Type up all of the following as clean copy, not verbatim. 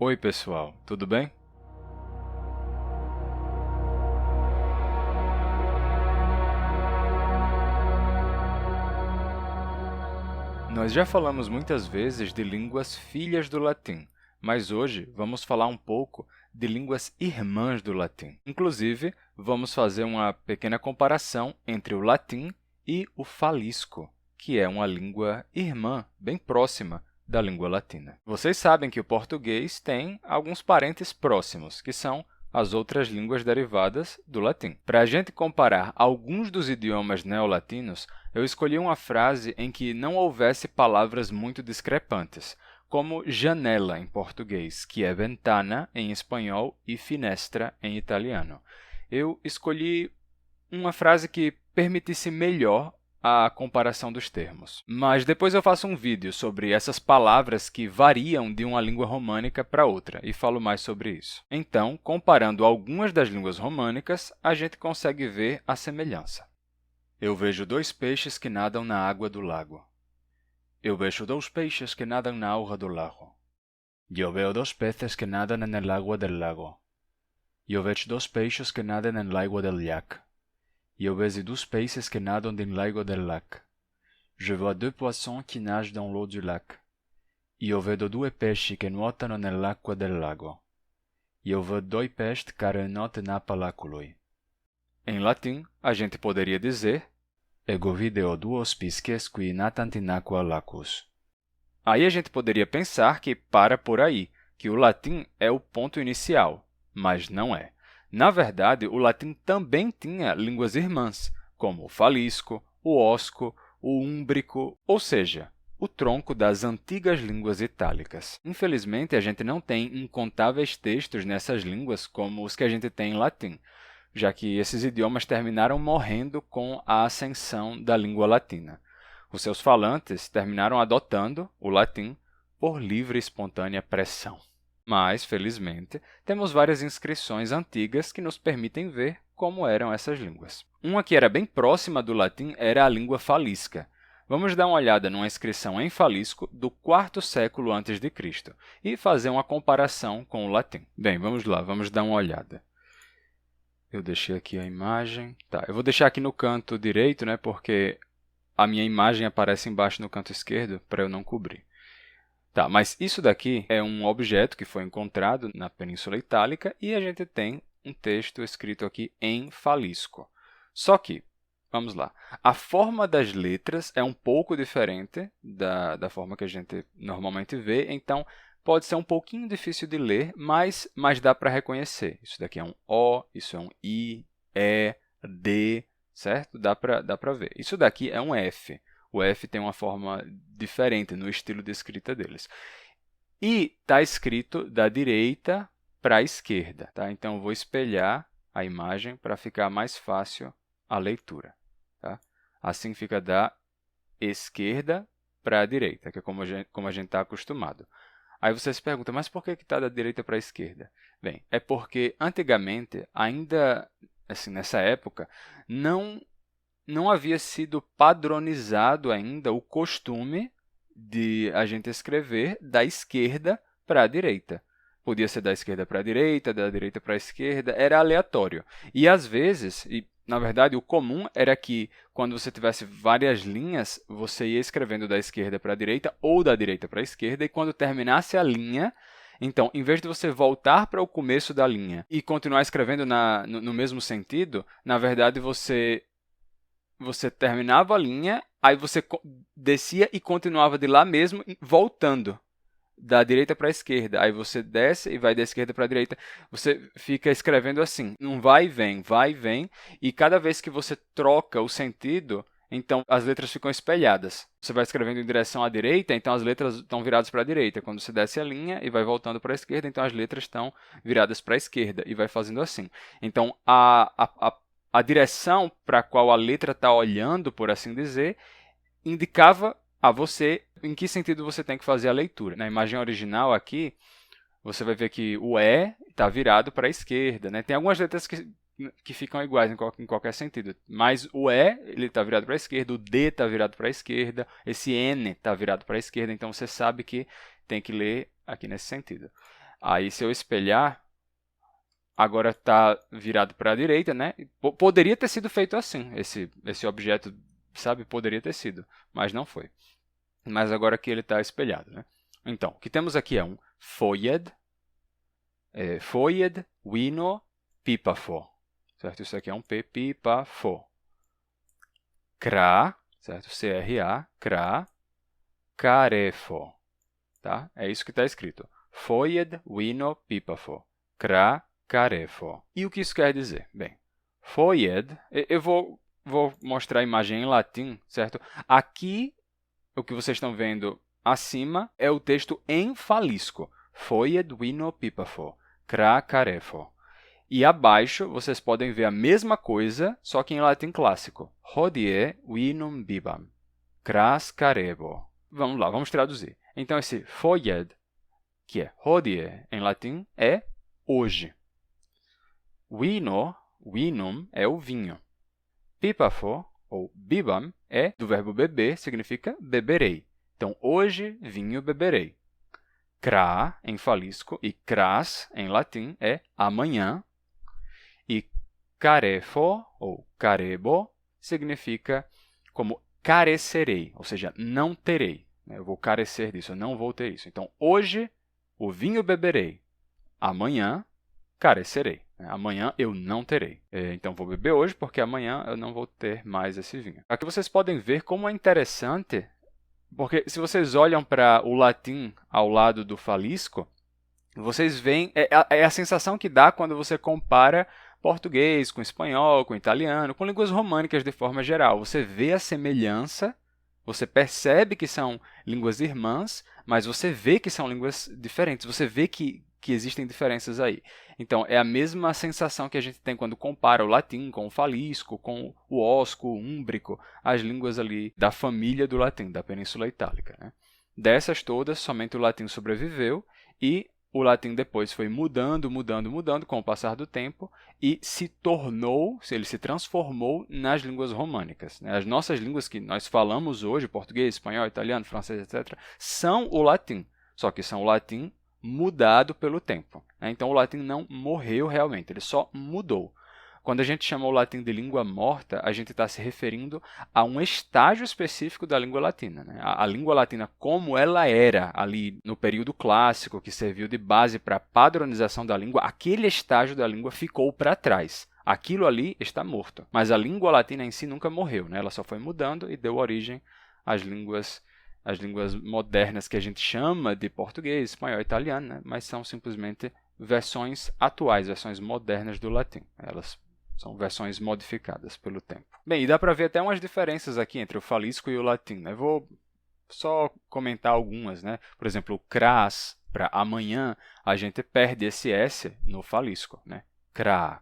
Oi, pessoal, tudo bem? Nós já falamos muitas vezes de línguas filhas do latim, mas hoje vamos falar um pouco de línguas irmãs do latim. Inclusive, vamos fazer uma pequena comparação entre o latim e o falisco, que é uma língua irmã, bem próxima da língua latina. Vocês sabem que o português tem alguns parentes próximos, que são as outras línguas derivadas do latim. Para a gente comparar alguns dos idiomas neolatinos, eu escolhi uma frase em que não houvesse palavras muito discrepantes, como janela em português, que é ventana em espanhol e finestra em italiano. Eu escolhi uma frase que permitisse melhor a comparação dos termos. Mas depois eu faço um vídeo sobre essas palavras que variam de uma língua românica para outra e falo mais sobre isso. Então, comparando algumas das línguas românicas, a gente consegue ver a semelhança. Eu vejo dois peixes que nadam na água do lago. Eu vejo dois peixes que nadam na agua do lago. Eu veo dos peces que nadam en el agua del lago. Eu vejo dos peixes que nadam en el agua del llac. Eu vejo dos peixes que nadam dans l'eau del lac. Je vois deux poissons qui nagent dans l'eau du lac. Eu vejo due pesci che nuotano nell'acqua del lago. Eu vejo dois peixes que nuotam na palaculoi. Em latim, a gente poderia dizer Ego video duos pisces qui natant in aqua lacus. Aí a gente poderia pensar que para por aí, que o latim é o ponto inicial, mas não é. Na verdade, o latim também tinha línguas irmãs, como o falisco, o osco, o úmbrico, ou seja, o tronco das antigas línguas itálicas. Infelizmente, a gente não tem incontáveis textos nessas línguas como os que a gente tem em latim, já que esses idiomas terminaram morrendo com a ascensão da língua latina. Os seus falantes terminaram adotando o latim por livre e espontânea pressão. Mas, felizmente, temos várias inscrições antigas que nos permitem ver como eram essas línguas. Uma que era bem próxima do latim era a língua falisca. Vamos dar uma olhada numa inscrição em falisco do quarto século a.C. e fazer uma comparação com o latim. Bem, vamos lá, vamos dar uma olhada. Eu deixei aqui a imagem. Tá, eu vou deixar aqui no canto direito, né, porque a minha imagem aparece embaixo no canto esquerdo para eu não cobrir. Tá, mas isso daqui é um objeto que foi encontrado na Península Itálica e a gente tem um texto escrito aqui em falisco. Só que, vamos lá, a forma das letras é um pouco diferente da forma que a gente normalmente vê, então pode ser um pouquinho difícil de ler, mas dá para reconhecer. Isso daqui é um O, isso é um I, E, D, certo? Dá para ver. Isso daqui é um F. O F tem uma forma diferente no estilo de escrita deles. E está escrito da direita para a esquerda. Tá? Então, eu vou espelhar a imagem para ficar mais fácil a leitura. Tá? Assim fica da esquerda para a direita, que é como a gente está acostumado. Aí você se pergunta, mas por que está da direita para a esquerda? Bem, é porque antigamente, ainda assim, nessa época, não havia sido padronizado ainda o costume de a gente escrever da esquerda para a direita. Podia ser da esquerda para a direita, da direita para a esquerda, era aleatório. E às vezes, na verdade o comum era que quando você tivesse várias linhas, você ia escrevendo da esquerda para a direita ou da direita para a esquerda, e quando terminasse a linha, então, em vez de você voltar para o começo da linha e continuar escrevendo no mesmo sentido, na verdade você terminava a linha, aí você descia e continuava de lá mesmo, voltando da direita para a esquerda. Aí você desce e vai da esquerda para a direita. Você fica escrevendo assim, um vai e vem, e cada vez que você troca o sentido, então as letras ficam espelhadas. Você vai escrevendo em direção à direita, então as letras estão viradas para a direita. Quando você desce a linha e vai voltando para a esquerda, então as letras estão viradas para a esquerda, e vai fazendo assim. Então, a direção para a qual a letra está olhando, por assim dizer, indicava a você em que sentido você tem que fazer a leitura. Na imagem original aqui, você vai ver que o E está virado para a esquerda. Né? Tem algumas letras que ficam iguais em qualquer sentido, mas o E está virado para a esquerda, o D está virado para a esquerda, esse N está virado para a esquerda, então você sabe que tem que ler aqui nesse sentido. Aí, se eu espelhar, agora está virado para a direita, né? Poderia ter sido feito assim, esse objeto, sabe? Poderia ter sido, mas não foi. Mas agora aqui ele está espelhado, né? Então, o que temos aqui é um foied, foied, wino, pipafo, certo? Isso aqui é um P, pipafo. Cra, certo? C-R-A, cra, carefo, tá? É isso que está escrito. Foied, wino, pipafo, cra, carefo. E o que isso quer dizer? Bem, foied, eu vou mostrar a imagem em latim, certo? Aqui, o que vocês estão vendo acima é o texto em falisco. Foied, wino, pipafo, cra, carefo. E abaixo, vocês podem ver a mesma coisa, só que em latim clássico. Hodie vinum bibam, cras carebo. Vamos lá, vamos traduzir. Então, esse foied, que é hodie em latim, é hoje. Vino, vinum, é o vinho. Pipafo, ou bibam, é do verbo beber, significa beberei. Então, hoje, vinho beberei. Cra, em falisco, e cras, em latim, é amanhã. E carefo, ou carebo, significa como carecerei, ou seja, não terei. Eu vou carecer disso, eu não vou ter isso. Então, hoje, o vinho beberei. Amanhã, carecerei. Amanhã, eu não terei. Então, vou beber hoje, porque amanhã eu não vou ter mais esse vinho. Aqui vocês podem ver como é interessante, porque se vocês olham para o latim ao lado do falisco, vocês veem, é a sensação que dá quando você compara português com espanhol, com italiano, com línguas românicas de forma geral. Você vê a semelhança, você percebe que são línguas irmãs, mas você vê que são línguas diferentes, você vê que existem diferenças aí. Então, é a mesma sensação que a gente tem quando compara o latim com o falisco, com o osco, o úmbrico, as línguas ali da família do latim, da Península Itálica, né? Dessas todas, somente o latim sobreviveu e o latim depois foi mudando com o passar do tempo e ele se transformou nas línguas românicas. As nossas línguas que nós falamos hoje, português, espanhol, italiano, francês, etc., são o latim, só que são o latim mudado pelo tempo. Então, o latim não morreu realmente, ele só mudou. Quando a gente chama o latim de língua morta, a gente está se referindo a um estágio específico da língua latina. A língua latina, como ela era ali no período clássico, que serviu de base para a padronização da língua, aquele estágio da língua ficou para trás. Aquilo ali está morto. Mas a língua latina em si nunca morreu. Ela só foi mudando e deu origem às línguas modernas que a gente chama de português, espanhol, italiano, mas são simplesmente versões atuais, versões modernas do latim. Elas são versões modificadas pelo tempo. Bem, e dá para ver até umas diferenças aqui entre o falisco e o latim. Eu vou só comentar algumas. Por exemplo, o cras, para amanhã, a gente perde esse S no falisco. Cra.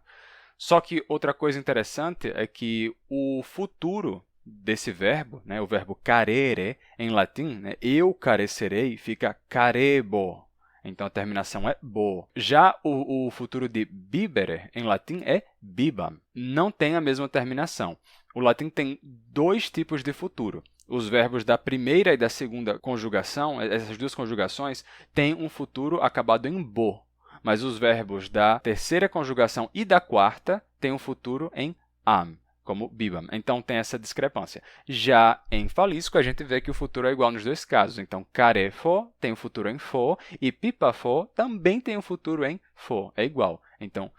Só que outra coisa interessante é que o futuro desse verbo, o verbo carere, em latim, eu carecerei, fica carebo. Então, a terminação é bo. Já o futuro de bibere, em latim, é bibam. Não tem a mesma terminação. O latim tem dois tipos de futuro. Os verbos da primeira e da segunda conjugação, essas duas conjugações, têm um futuro acabado em bo. Mas os verbos da terceira conjugação e da quarta têm um futuro em am, como bibam. Então, tem essa discrepância. Já em falisco, a gente vê que o futuro é igual nos dois casos. Então, carefo tem o futuro em fo e pipafo também tem o futuro em fo. É igual. Então,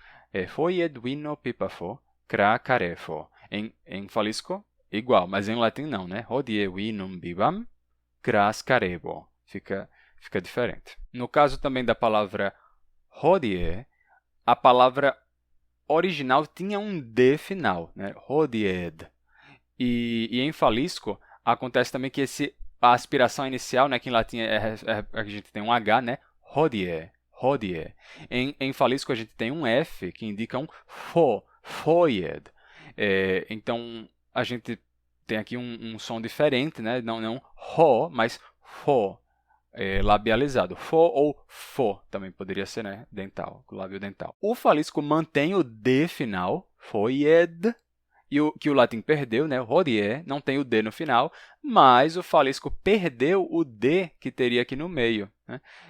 foied vino pipafo, cra carefo. Em falisco, igual, mas em latim não, Hodie vinum bibam, cras carebo. Fica diferente. No caso também da palavra hodie, a palavra original tinha um D final, hodied. E em falisco, acontece também que a aspiração inicial, que em latim a gente tem um H, hodie, hodie. Em falisco, a gente tem um F, que indica um foied. Então, a gente tem aqui um som diferente, não ho, mas fo. Labializado. Fo ou fo também poderia ser, dental, lábio dental. O falisco mantém o D final, foied, e o que o latim perdeu, hodie, não tem o D no final, mas o falisco perdeu o D que teria aqui no meio,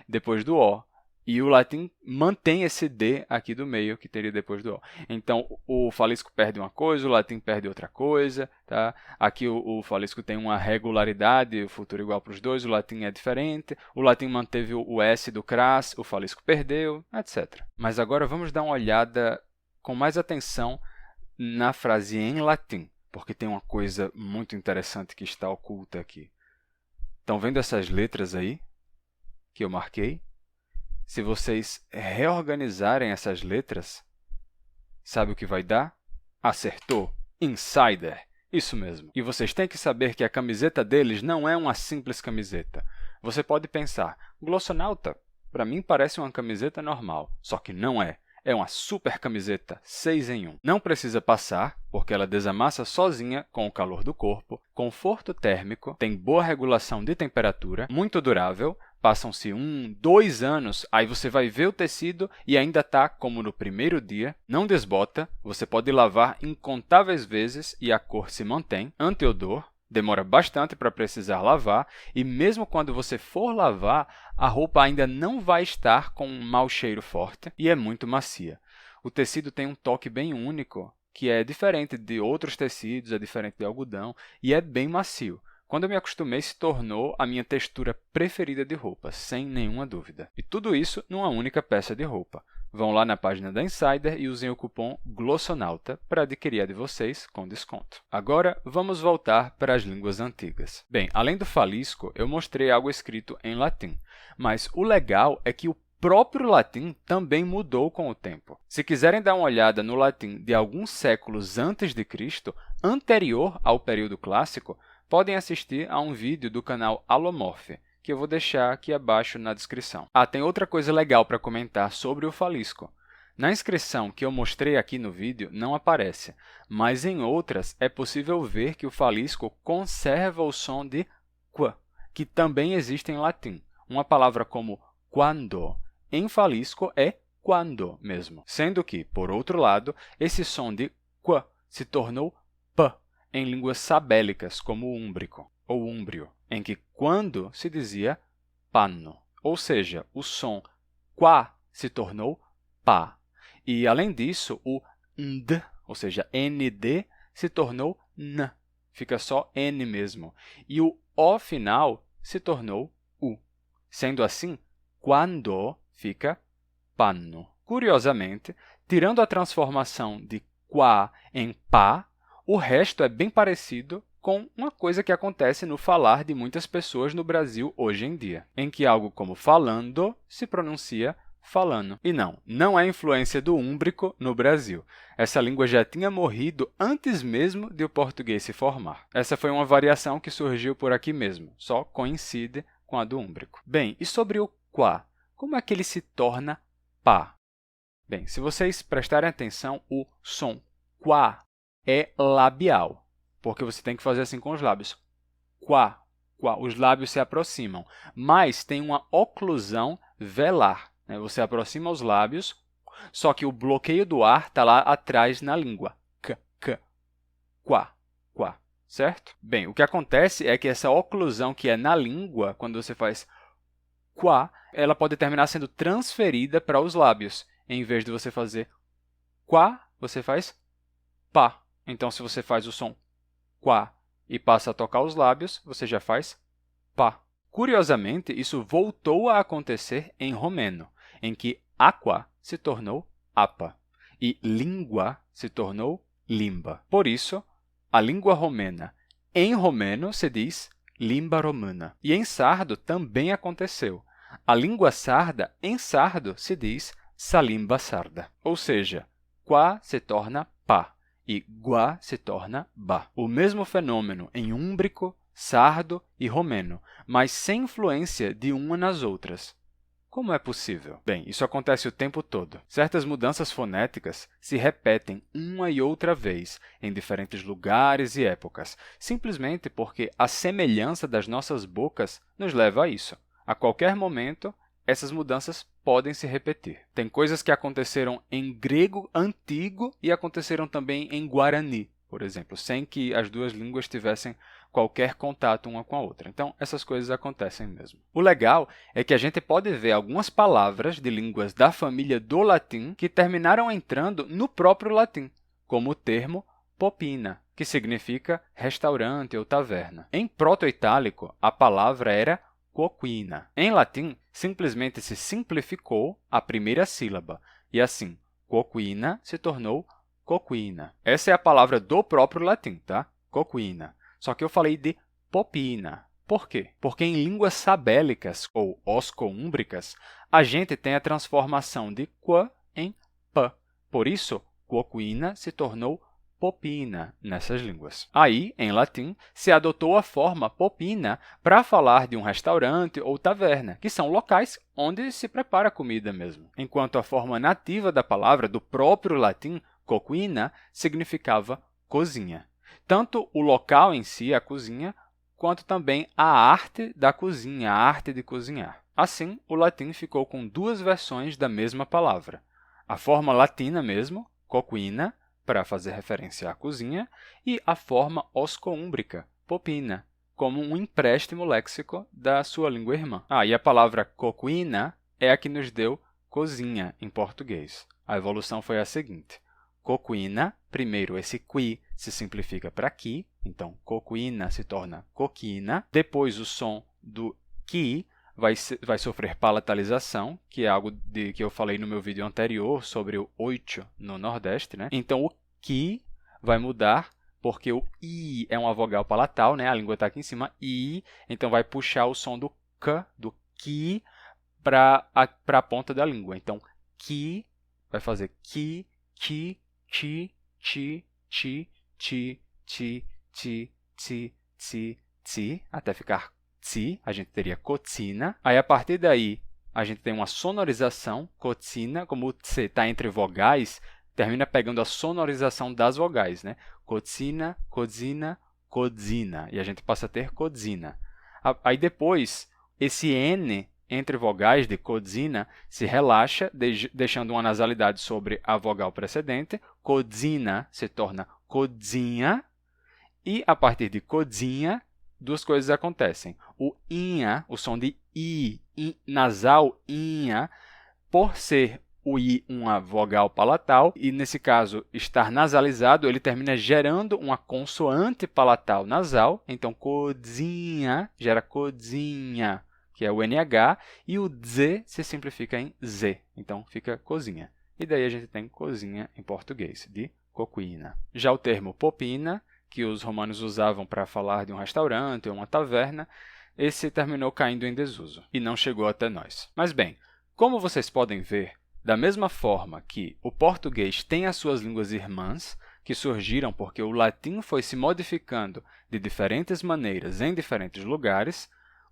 depois do O. E o latim mantém esse D aqui do meio, que teria depois do O. Então, o falisco perde uma coisa, o latim perde outra coisa. Tá? Aqui o falisco tem uma regularidade, o futuro igual para os dois, o latim é diferente. O latim manteve o S do cras, o falisco perdeu, etc. Mas agora vamos dar uma olhada com mais atenção na frase em latim, porque tem uma coisa muito interessante que está oculta aqui. Estão vendo essas letras aí que eu marquei? Se vocês reorganizarem essas letras, sabe o que vai dar? Acertou! Insider! Isso mesmo. E vocês têm que saber que a camiseta deles não é uma simples camiseta. Você pode pensar, Glossonauta, para mim parece uma camiseta normal, só que não é. É uma super camiseta 6 em 1. Não precisa passar, porque ela desamassa sozinha com o calor do corpo, conforto térmico, tem boa regulação de temperatura, muito durável, passam-se 1, 2 anos, aí você vai ver o tecido e ainda está como no primeiro dia, não desbota, você pode lavar incontáveis vezes e a cor se mantém, anti-odor, demora bastante para precisar lavar e mesmo quando você for lavar, a roupa ainda não vai estar com um mau cheiro forte e é muito macia. O tecido tem um toque bem único, que é diferente de outros tecidos, é diferente de algodão e é bem macio. Quando eu me acostumei, se tornou a minha textura preferida de roupa, sem nenhuma dúvida. E tudo isso numa única peça de roupa. Vão lá na página da Insider e usem o cupom GLOSSONAUTA para adquirir a de vocês com desconto. Agora, vamos voltar para as línguas antigas. Bem, além do falisco, eu mostrei algo escrito em latim, mas o legal é que o próprio latim também mudou com o tempo. Se quiserem dar uma olhada no latim de alguns séculos antes de Cristo, anterior ao período clássico, podem assistir a um vídeo do canal Alomorphe, que eu vou deixar aqui abaixo na descrição. Tem outra coisa legal para comentar sobre o falisco. Na inscrição que eu mostrei aqui no vídeo não aparece, mas em outras é possível ver que o falisco conserva o som de qu, que também existe em latim. Uma palavra como quando, em falisco, é quando mesmo. Sendo que, por outro lado, esse som de qu se tornou p em línguas sabélicas, como o úmbrico ou úmbrio, em que quando se dizia panno, ou seja, o som qua se tornou pá. E, além disso, o nd, ou seja, nd, se tornou n, fica só n mesmo. E o o final se tornou u. Sendo assim, quando fica panno. Curiosamente, tirando a transformação de qua em pá, o resto é bem parecido com uma coisa que acontece no falar de muitas pessoas no Brasil hoje em dia, em que algo como falando se pronuncia falando. E não é influência do úmbrico no Brasil. Essa língua já tinha morrido antes mesmo de o português se formar. Essa foi uma variação que surgiu por aqui mesmo, só coincide com a do úmbrico. Bem, e sobre o qua? Como é que ele se torna pá? Bem, se vocês prestarem atenção, o som qua é labial, porque você tem que fazer assim com os lábios. Qua, qua. Os lábios se aproximam, mas tem uma oclusão velar. Né? Você aproxima os lábios, só que o bloqueio do ar está lá atrás na língua. K, qua, qua. Certo? Bem, o que acontece é que essa oclusão que é na língua, quando você faz qua, ela pode terminar sendo transferida para os lábios. Em vez de você fazer qua, você faz pá. Então, se você faz o som qua e passa a tocar os lábios, você já faz pá. Curiosamente, isso voltou a acontecer em romeno, em que aqua se tornou apa e língua se tornou limba. Por isso, a língua romena em romeno se diz limba romana. E em sardo também aconteceu. A língua sarda em sardo se diz salimba sarda. Ou seja, qua se torna pá e gua se torna ba. O mesmo fenômeno em úmbrico, sardo e romeno, mas sem influência de uma nas outras. Como é possível? Bem, isso acontece o tempo todo. Certas mudanças fonéticas se repetem uma e outra vez em diferentes lugares e épocas, simplesmente porque a semelhança das nossas bocas nos leva a isso. A qualquer momento, essas mudanças podem se repetir. Tem coisas que aconteceram em grego antigo e aconteceram também em guarani. por exemplo, sem que as duas línguas tivessem qualquer contato uma com a outra. Então, essas coisas acontecem mesmo. O legal é que a gente pode ver algumas palavras de línguas da família do latim que terminaram entrando no próprio latim, como o termo popina, que significa restaurante ou taverna. Em proto-itálico, a palavra era coquina. Em latim, simplesmente se simplificou a primeira sílaba, e assim, coquina se tornou coquina. Essa é a palavra do próprio latim, tá? Coquina. Só que eu falei de popina. Por quê? Porque em línguas sabélicas ou osco-úmbricas, a gente tem a transformação de qua em p. Por isso, coquina se tornou popina nessas línguas. Aí, em latim, se adotou a forma popina para falar de um restaurante ou taverna, que são locais onde se prepara comida mesmo. Enquanto a forma nativa da palavra, do próprio latim, coquina, significava cozinha. Tanto o local em si, a cozinha, quanto também a arte da cozinha, a arte de cozinhar. Assim, o latim ficou com duas versões da mesma palavra. A forma latina mesmo, coquina, para fazer referência à cozinha, e a forma osco-úmbrica, popina, como um empréstimo léxico da sua língua irmã. E a palavra coquina é a que nos deu cozinha em português. A evolução foi a seguinte. Coquina, primeiro esse qui se simplifica para qui, então coquina se torna coquina. Depois o som do qui vai sofrer palatalização, que é algo que eu falei no meu vídeo anterior sobre o oito no Nordeste, né? Então, o qui vai mudar porque o i é uma vogal palatal, né? A língua está aqui em cima, i, então vai puxar o som do k, do ki, para a ponta da língua. Então, ki vai fazer ki, chi, chi, ti, ti, ti, ti, ti, ti, ti, ti, até ficar tsi, a gente teria cotina. Aí, a partir daí, a gente tem uma sonorização, cotina, como o tse está entre vogais, termina pegando a sonorização das vogais, né? Cotina, codzina, codzina, e a gente passa a ter codzina. Aí depois, esse N entre vogais de codzina se relaxa, deixando uma nasalidade sobre a vogal precedente. Codzina se torna codzinha, e a partir de codzinha, duas coisas acontecem. O inha, o som de i, nasal inha, por ser o i uma vogal palatal, e nesse caso estar nasalizado, ele termina gerando uma consoante palatal nasal, então codzinha gera codzinha, que é o NH, e o Z se simplifica em Z, então fica cozinha. E daí a gente tem cozinha em português, de coquina. Já o termo popina, que os romanos usavam para falar de um restaurante ou uma taverna, esse terminou caindo em desuso e não chegou até nós. Mas bem, como vocês podem ver, da mesma forma que o português tem as suas línguas irmãs, que surgiram porque o latim foi se modificando de diferentes maneiras em diferentes lugares,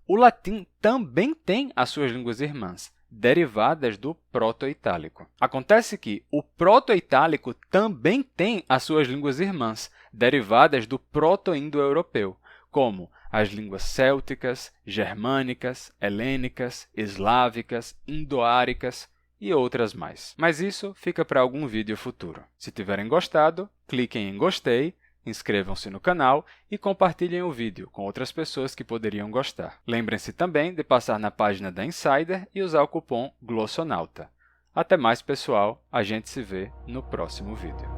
o latim também tem as suas línguas irmãs, derivadas do proto-itálico. Acontece que o proto-itálico também tem as suas línguas irmãs, derivadas do proto-indo-europeu, como as línguas célticas, germânicas, helênicas, eslávicas, indo-áricas e outras mais. Mas isso fica para algum vídeo futuro. Se tiverem gostado, cliquem em gostei, inscrevam-se no canal e compartilhem o vídeo com outras pessoas que poderiam gostar. Lembrem-se também de passar na página da Insider e usar o cupom GLOSSONAUTA. Até mais, pessoal! A gente se vê no próximo vídeo.